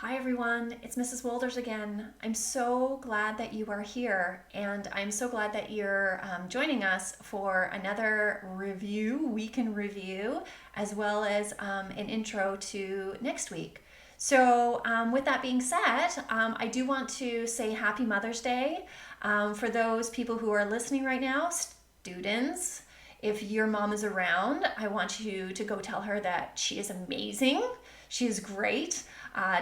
Hi everyone, it's Mrs. Woelders again. I'm so glad that you are here, and I'm so glad that you're joining us for another week in review, as well as an intro to next week. So, with that being said, I do want to say Happy Mother's Day for those people who are listening right now, students. If your mom is around, I want you to go tell her that she is amazing. She is great.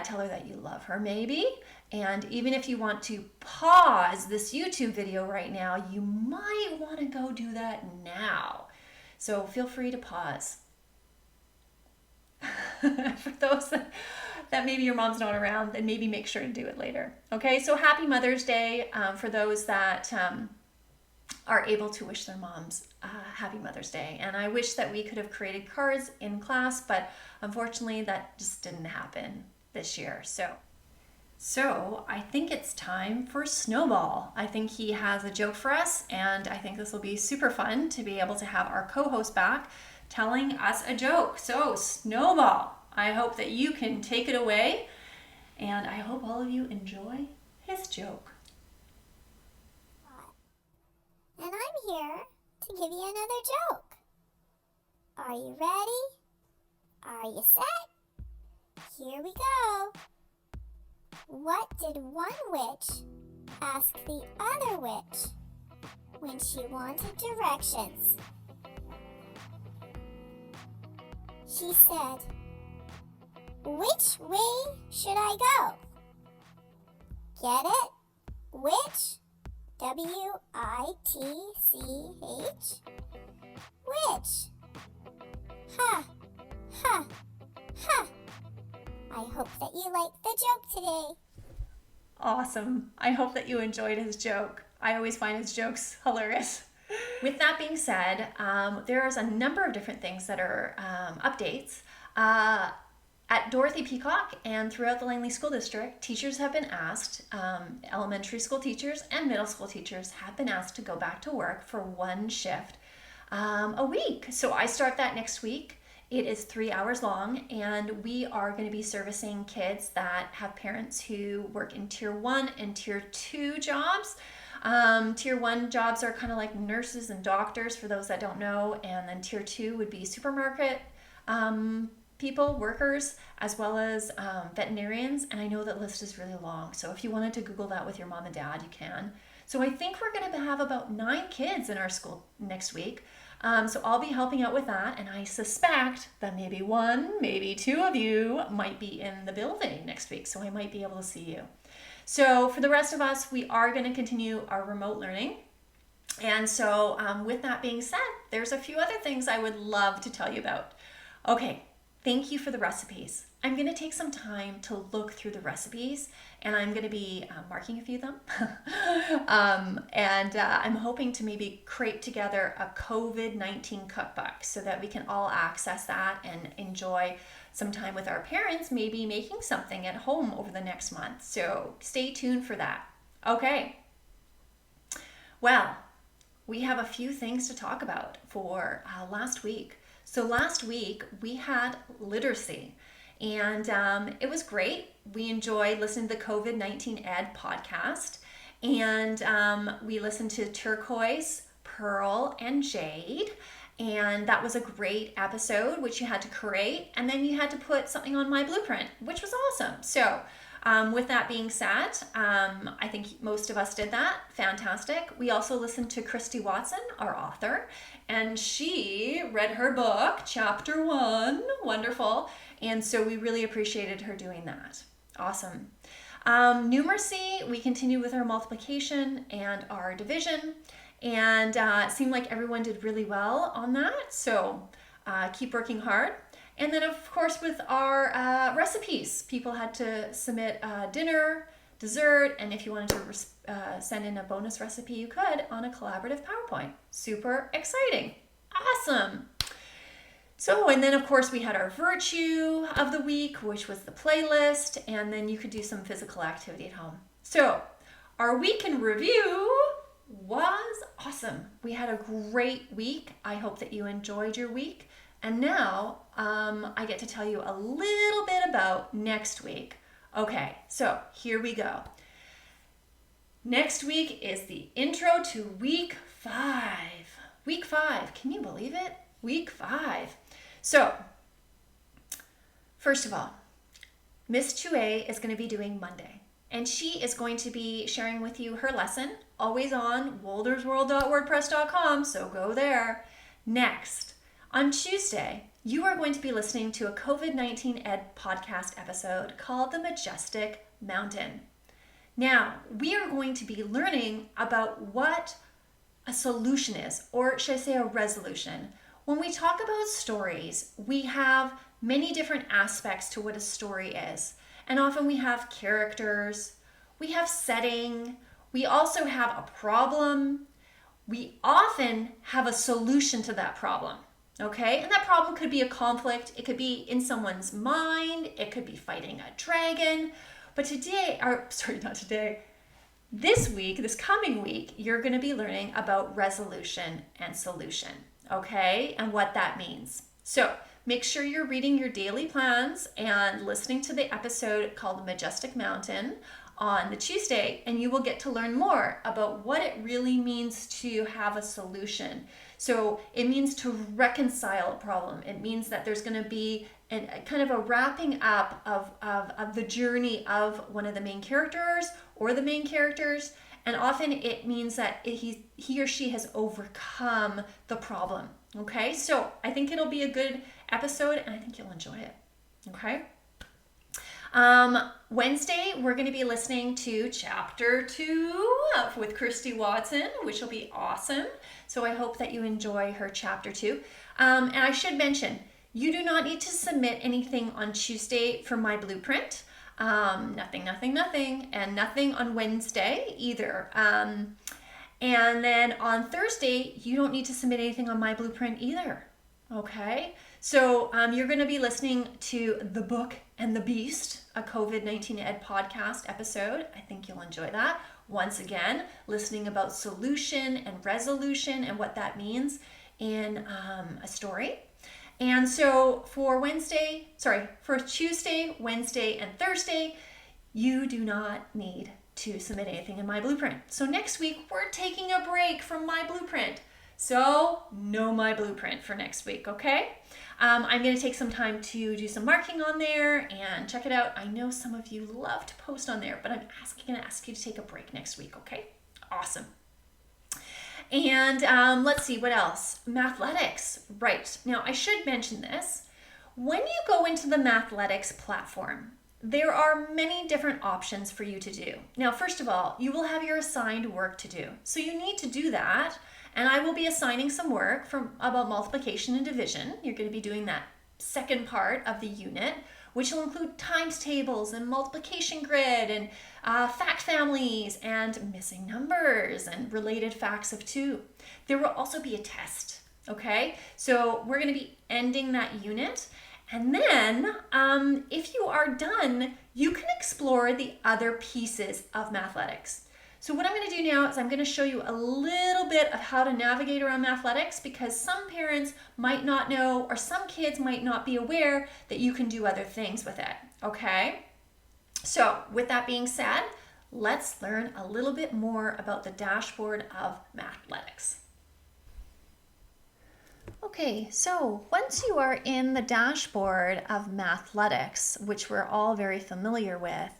Tell her that you love her, maybe. And even if you want to pause this YouTube video right now, you might want to go do that now. So feel free to pause. For those that maybe your mom's not around, then maybe make sure to do it later. Okay, so happy Mother's Day for those that are able to wish their moms happy Mother's Day. And I wish that we could have created cards in class, but unfortunately that just didn't happen this year. So I think it's time for Snowball. I think he has a joke for us, and I think this will be super fun to be able to have our co-host back telling us a joke. So Snowball, I hope that you can take it away, and I hope all of you enjoy his joke. And I'm here to give you another joke. Are you ready? Are you set? Here we go. What did one witch ask the other witch when she wanted directions? She said, "Which way should I go?" Get it? Which? W-I-T-C-H? Which? Ha! Ha! Ha! I hope that you liked the joke today. Awesome. I hope that you enjoyed his joke. I always find his jokes hilarious. With that being said, there's a number of different things that are updates. At Dorothy Peacock and throughout the Langley School District, teachers have been asked, elementary school teachers and middle school teachers have been asked to go back to work for one shift a week. So I start that next week. It is 3 hours long, and we are going to be servicing kids that have parents who work in Tier 1 and Tier 2 jobs. Tier 1 jobs are kind of like nurses and doctors, for those that don't know, and then Tier 2 would be supermarket people, workers, as well as veterinarians, and I know that list is really long, so if you wanted to Google that with your mom and dad, you can. So I think we're going to have about 9 kids in our school next week, so I'll be helping out with that, and I suspect that maybe 1, maybe 2 of you might be in the building next week, so I might be able to see you. So for the rest of us, we are going to continue our remote learning. And so with that being said, there's a few other things I would love to tell you about. Okay, thank you for the recipes. I'm going to take some time to look through the recipes, and I'm going to be marking a few of them. I'm hoping to maybe create together a COVID-19 cookbook so that we can all access that and enjoy some time with our parents, maybe making something at home over the next month. So stay tuned for that. Okay. Well, we have a few things to talk about for last week. So last week we had literacy, and it was great. We enjoyed listening to the COVID-19 Ed podcast, and we listened to Turquoise, Pearl, and Jade, and that was a great episode, which you had to create, and then you had to put something on my blueprint, which was awesome. So with that being said, I think most of us did that. Fantastic. We also listened to Christy Watson, our author, and she read her book, Chapter 1. Wonderful. And so we really appreciated her doing that. Awesome. Numeracy, we continue with our multiplication and our division. And it seemed like everyone did really well on that. So keep working hard. And then, of course, with our recipes, people had to submit dinner, dessert, and if you wanted to send in a bonus recipe, you could on a collaborative PowerPoint. Super exciting. Awesome. So, and then, of course, we had our virtue of the week, which was the playlist, and then you could do some physical activity at home. So, our week in review was awesome. We had a great week. I hope that you enjoyed your week. And now I get to tell you a little bit about next week. Okay, so here we go. Next week is the intro to week 5. Week 5, can you believe it? Week 5. So, first of all, Miss Chue is going to be doing Monday. And she is going to be sharing with you her lesson, always on woeldersworld.wordpress.com, so go there. Next, on Tuesday, you are going to be listening to a COVID-19 Ed podcast episode called The Majestic Mountain. Now, we are going to be learning about what a solution is, or should I say a resolution. When we talk about stories, we have many different aspects to what a story is. And often we have characters, we have setting, we also have a problem. We often have a solution to that problem, okay? And that problem could be a conflict, it could be in someone's mind, it could be fighting a dragon. But this week, this coming week, you're going to be learning about resolution and solution, okay? And what that means. So make sure you're reading your daily plans and listening to the episode called The Majestic Mountain on the Tuesday, and you will get to learn more about what it really means to have a solution. So it means to reconcile a problem. It means that there's going to be a kind of a wrapping up of the journey of one of the main characters or the main characters. And often it means that he or she has overcome the problem. Okay, so I think it'll be a good episode and I think you'll enjoy it. Okay. Wednesday, we're going to be listening to chapter 2 with Christy Watson, which will be awesome. So I hope that you enjoy her chapter 2. And I should mention, you do not need to submit anything on Tuesday for my blueprint. Nothing, and nothing on Wednesday either. And then on Thursday, you don't need to submit anything on my blueprint either. Okay, so you're going to be listening to The Book and the Beast, a COVID-19 Ed podcast episode. I think you'll enjoy that. Once again, listening about solution and resolution and what that means in a story. And so for Tuesday, Wednesday, and Thursday, you do not need to submit anything in my blueprint. So next week, we're taking a break from my blueprint. So no my blueprint for next week, okay? I'm going to take some time to do some marking on there and check it out. I know some of you love to post on there, but I'm going to ask you to take a break next week, okay? Awesome. And let's see, what else? Mathletics, right. Now, I should mention this. When you go into the Mathletics platform, there are many different options for you to do. Now, first of all, you will have your assigned work to do. So you need to do that. And I will be assigning some work about multiplication and division. You're going to be doing that second part of the unit, which will include times tables and multiplication grid and fact families and missing numbers and related facts of 2. There will also be a test, okay? So we're going to be ending that unit. And then if you are done, you can explore the other pieces of Mathletics. So what I'm going to do now is I'm going to show you a little bit of how to navigate around Mathletics because some parents might not know or some kids might not be aware that you can do other things with it, okay? So with that being said, let's learn a little bit more about the dashboard of Mathletics. Okay, so once you are in the dashboard of Mathletics, which we're all very familiar with,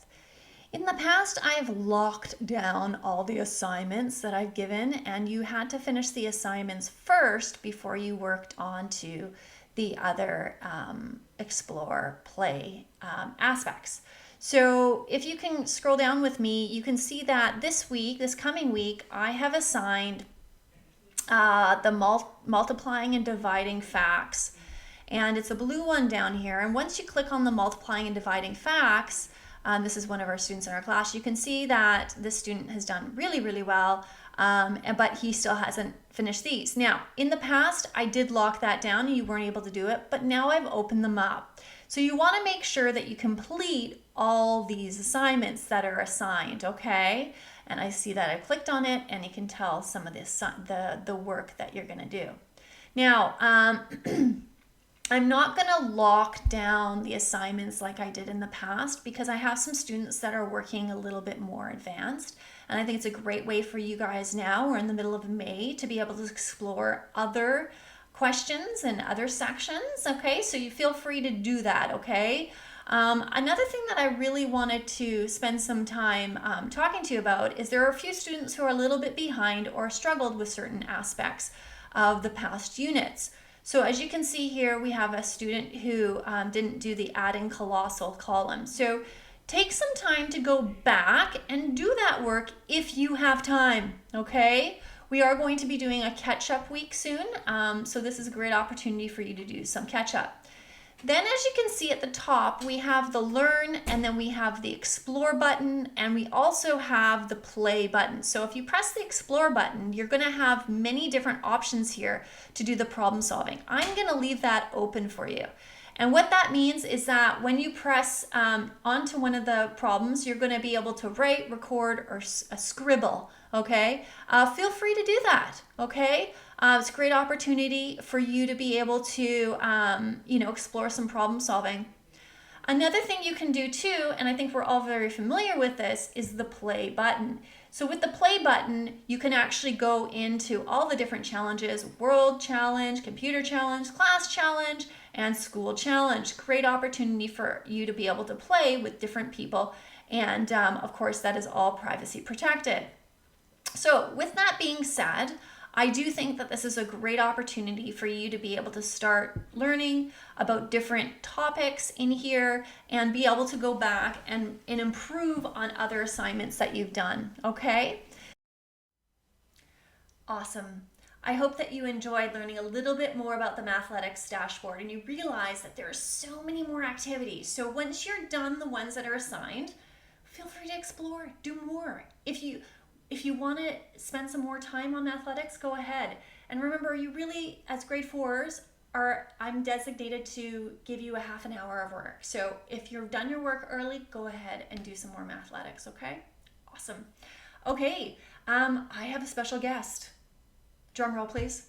in the past, I've locked down all the assignments that I've given, and you had to finish the assignments first before you worked on to the other explore, play aspects. So if you can scroll down with me, you can see that this coming week, I have assigned the multiplying and dividing facts, and it's a blue one down here. And once you click on the multiplying and dividing facts, this is one of our students in our class. You can see that this student has done really, really well, but he still hasn't finished these. Now, in the past, I did lock that down and you weren't able to do it, but now I've opened them up. So you want to make sure that you complete all these assignments that are assigned, okay? And I see that I've clicked on it and you can tell some of this, the work that you're going to do. Now, I'm not going to lock down the assignments like I did in the past because I have some students that are working a little bit more advanced. And I think it's a great way for you guys now, we're in the middle of May, to be able to explore other questions and other sections. Okay, so you feel free to do that. Okay. Another thing that I really wanted to spend some time talking to you about is there are a few students who are a little bit behind or struggled with certain aspects of the past units. So as you can see here, we have a student who didn't do the adding colossal column. So take some time to go back and do that work if you have time, okay? We are going to be doing a catch-up week soon, so this is a great opportunity for you to do some catch-up. Then as you can see at the top, we have the learn, and then we have the explore button, and we also have the play button. So if you press the explore button, you're gonna have many different options here to do the problem solving. I'm gonna leave that open for you. And what that means is that when you press onto one of the problems, you're gonna be able to write, record, or scribble, okay? Feel free to do that, okay? It's a great opportunity for you to be able to, explore some problem solving. Another thing you can do too, and I think we're all very familiar with this, is the play button. So with the play button, you can actually go into all the different challenges: world challenge, computer challenge, class challenge, and school challenge. Great opportunity for you to be able to play with different people. And of course, that is all privacy protected. So with that being said, I do think that this is a great opportunity for you to be able to start learning about different topics in here and be able to go back and improve on other assignments that you've done, okay? Awesome. I hope that you enjoyed learning a little bit more about the Mathletics dashboard and you realize that there are so many more activities. So once you're done the ones that are assigned, feel free to explore, do more. If you want to spend some more time on athletics, go ahead. And remember, you really, as grade fours, I'm designated to give you a half an hour of work. So if you've done your work early, go ahead and do some more mathletics, okay? Awesome. Okay, I have a special guest. Drum roll, please.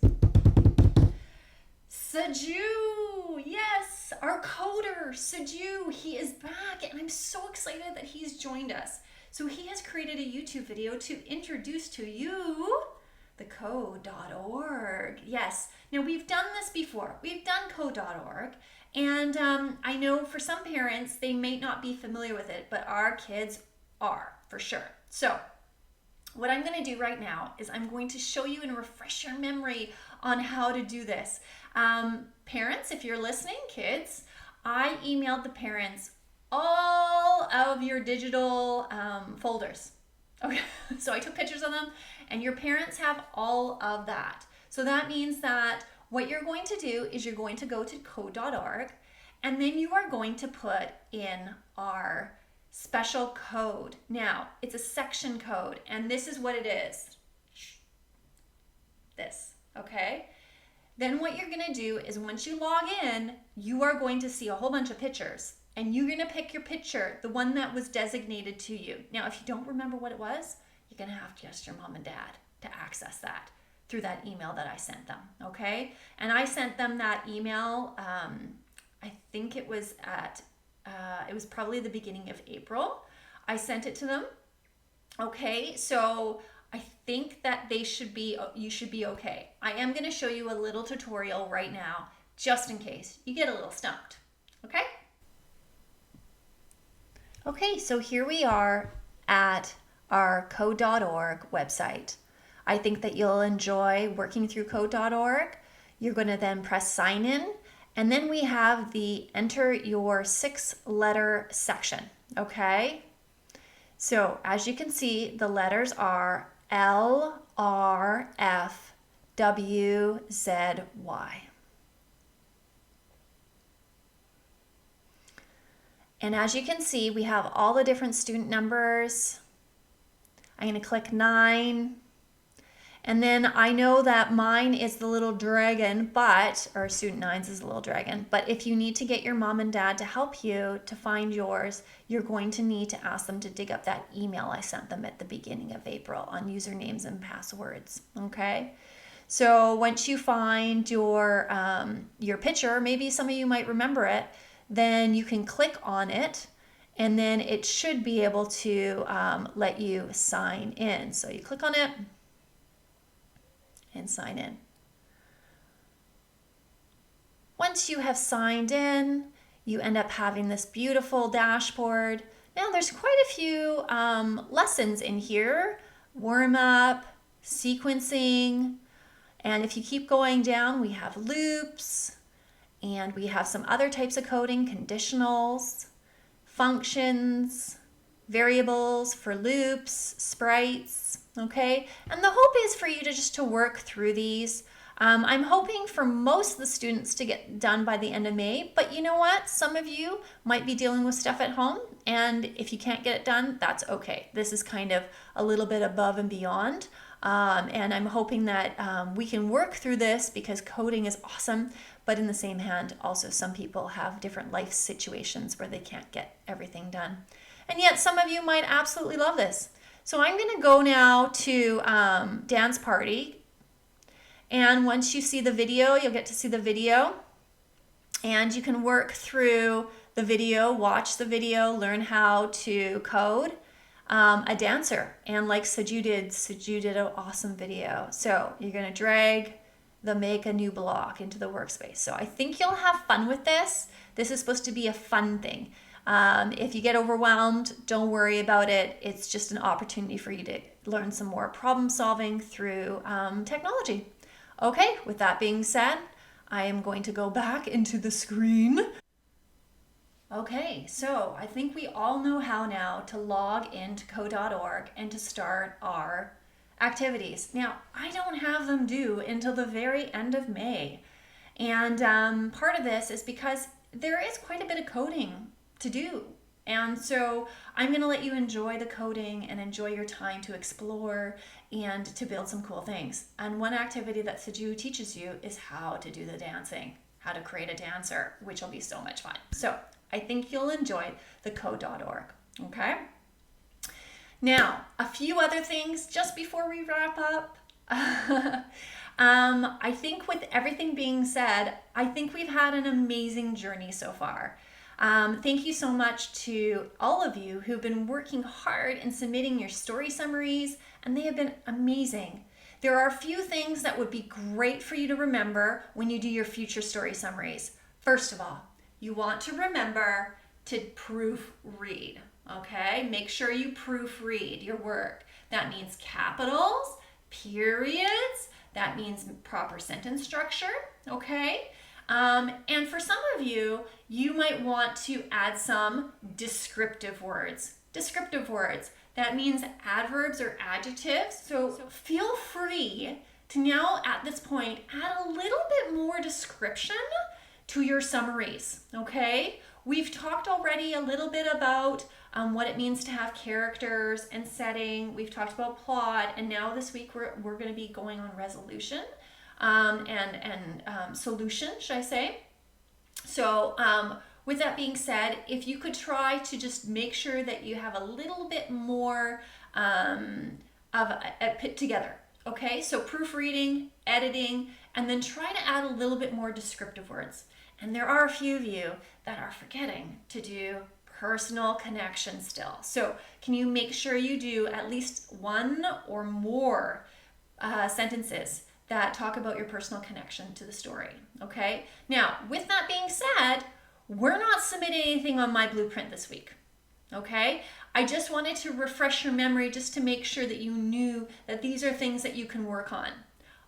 Saju, yes, our coder, Saju, he is back, and I'm so excited that he's joined us. So he has created a YouTube video to introduce to you the code.org. Yes, now we've done this before. We've done code.org, and I know for some parents, they may not be familiar with it, but our kids are, for sure. So what I'm going to do right now is I'm going to show you and refresh your memory on how to do this. Parents, if you're listening, kids, I emailed the parents all of your digital folders. Okay, so I took pictures of them, and your parents have all of that. So that means that what you're going to do is you're going to go to code.org, and then you are going to put in our special code. Now, it's a section code, and this is what it is. This, okay? Then what you're gonna do is once you log in, you are going to see a whole bunch of pictures, and you're gonna pick your picture, the one that was designated to you. Now, if you don't remember what it was, you're gonna have to ask your mom and dad to access that through that email that I sent them, okay? And I sent them that email, I think it was it was probably the beginning of April. I sent it to them. Okay, so I think that you should be okay. I am going to show you a little tutorial right now, just in case you get a little stumped. Okay? Okay, so here we are at our code.org website. I think that you'll enjoy working through code.org. You're going to then press sign in. And then we have the enter your 6-letter section, okay? So as you can see, the letters are L, R, F, W, Z, Y. And as you can see, we have all the different student numbers. I'm going to click 9. And then I know that mine is the little dragon, or student 9's is the little dragon. But if you need to get your mom and dad to help you to find yours, you're going to need to ask them to dig up that email I sent them at the beginning of April on usernames and passwords, okay? So once you find your picture, maybe some of you might remember it, then you can click on it, and then it should be able to let you sign in. So you click on it and sign in. Once you have signed in, you end up having this beautiful dashboard. Now there's quite a few lessons in here: warm up, sequencing, and if you keep going down, we have loops, and we have some other types of coding: conditionals, functions, variables for loops, sprites, okay? And the hope is for you to just to work through these. I'm hoping for most of the students to get done by the end of May, but you know what? Some of you might be dealing with stuff at home, and if you can't get it done, that's okay. This is kind of a little bit above and beyond. And I'm hoping that we can work through this, because coding is awesome, but in the same hand, also some people have different life situations where they can't get everything done. And yet some of you might absolutely love this. So I'm going to go now to Dance Party. And once you see the video, you'll get to see the video. And you can work through the video, watch the video, learn how to code a dancer. And like Saju did an awesome video. So you're going to drag the make a new block into the workspace. So I think you'll have fun with this. This is supposed to be a fun thing. If you get overwhelmed, don't worry about it. It's just an opportunity for you to learn some more problem solving through technology. Okay, with that being said, I am going to go back into the screen. Okay, so I think we all know how now to log into code.org and to start our activities. Now, I don't have them due until the very end of May. And part of this is because there is quite a bit of coding to do. And so I'm going to let you enjoy the coding and enjoy your time to explore and to build some cool things. And one activity that Saju teaches you is how to do the dancing, how to create a dancer, which will be so much fun. So I think you'll enjoy the code.org. Okay? Now, a few other things just before we wrap up. I think with everything being said, I think we've had an amazing journey so far. Thank you so much to all of you who've been working hard and submitting your story summaries, and they have been amazing. There are a few things that would be great for you to remember when you do your future story summaries. First of all, you want to remember to proofread, okay? Make sure you proofread your work. That means capitals, periods, that means proper sentence structure, okay? And for some of you, you might want to add some descriptive words. Descriptive words, that means adverbs or adjectives. So feel free to now at this point add a little bit more description to your summaries, okay? We've talked already a little bit about what it means to have characters and setting. We've talked about plot, and now this week we're going to be going on resolution. And solution, should I say. So with that being said, if you could try to just make sure that you have a little bit more of a put together, okay? So proofreading, editing, and then try to add a little bit more descriptive words. And there are a few of you that are forgetting to do personal connection still. So can you make sure you do at least one or more sentences that talk about your personal connection to the story, okay? Now, with that being said, we're not submitting anything on my blueprint this week, okay? I just wanted to refresh your memory just to make sure that you knew that these are things that you can work on.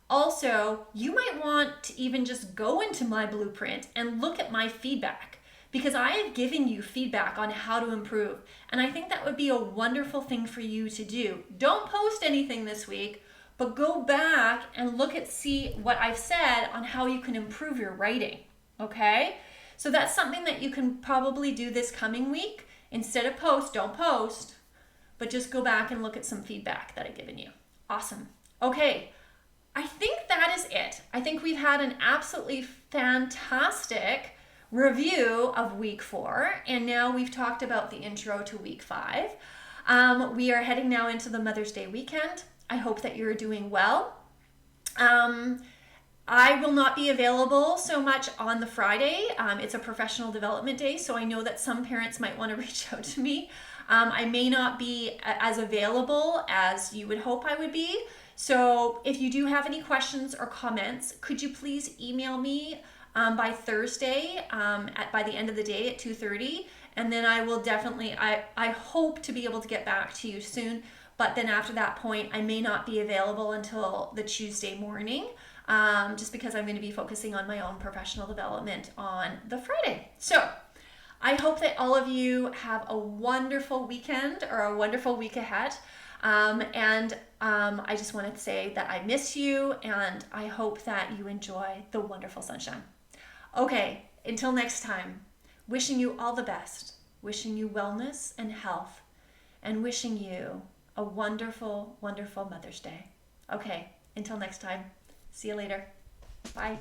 Also, you might want to even just go into my blueprint and look at my feedback, because I have given you feedback on how to improve, and I think that would be a wonderful thing for you to do. Don't post anything this week, but go back and see what I've said on how you can improve your writing, okay? So that's something that you can probably do this coming week. Instead of don't post, but just go back and look at some feedback that I've given you. Awesome. Okay, I think that is it. I think we've had an absolutely fantastic review of week 4, and now we've talked about the intro to week 5. We are heading now into the Mother's Day weekend. I hope that you're doing well. I will not be available so much on the Friday. It's a professional development day, so I know that some parents might want to reach out to me. I may not be as available as you would hope I would be. So if you do have any questions or comments, could you please email me by Thursday by the end of the day at 2:30, and then I will definitely, I hope to be able to get back to you soon. But then after that point, I may not be available until the Tuesday morning, just because I'm going to be focusing on my own professional development on the Friday. So I hope that all of you have a wonderful weekend or a wonderful week ahead. I just wanted to say that I miss you, and I hope that you enjoy the wonderful sunshine. Okay, until next time, wishing you all the best, wishing you wellness and health, and wishing you a wonderful, wonderful Mother's Day. Okay, until next time, see you later. Bye.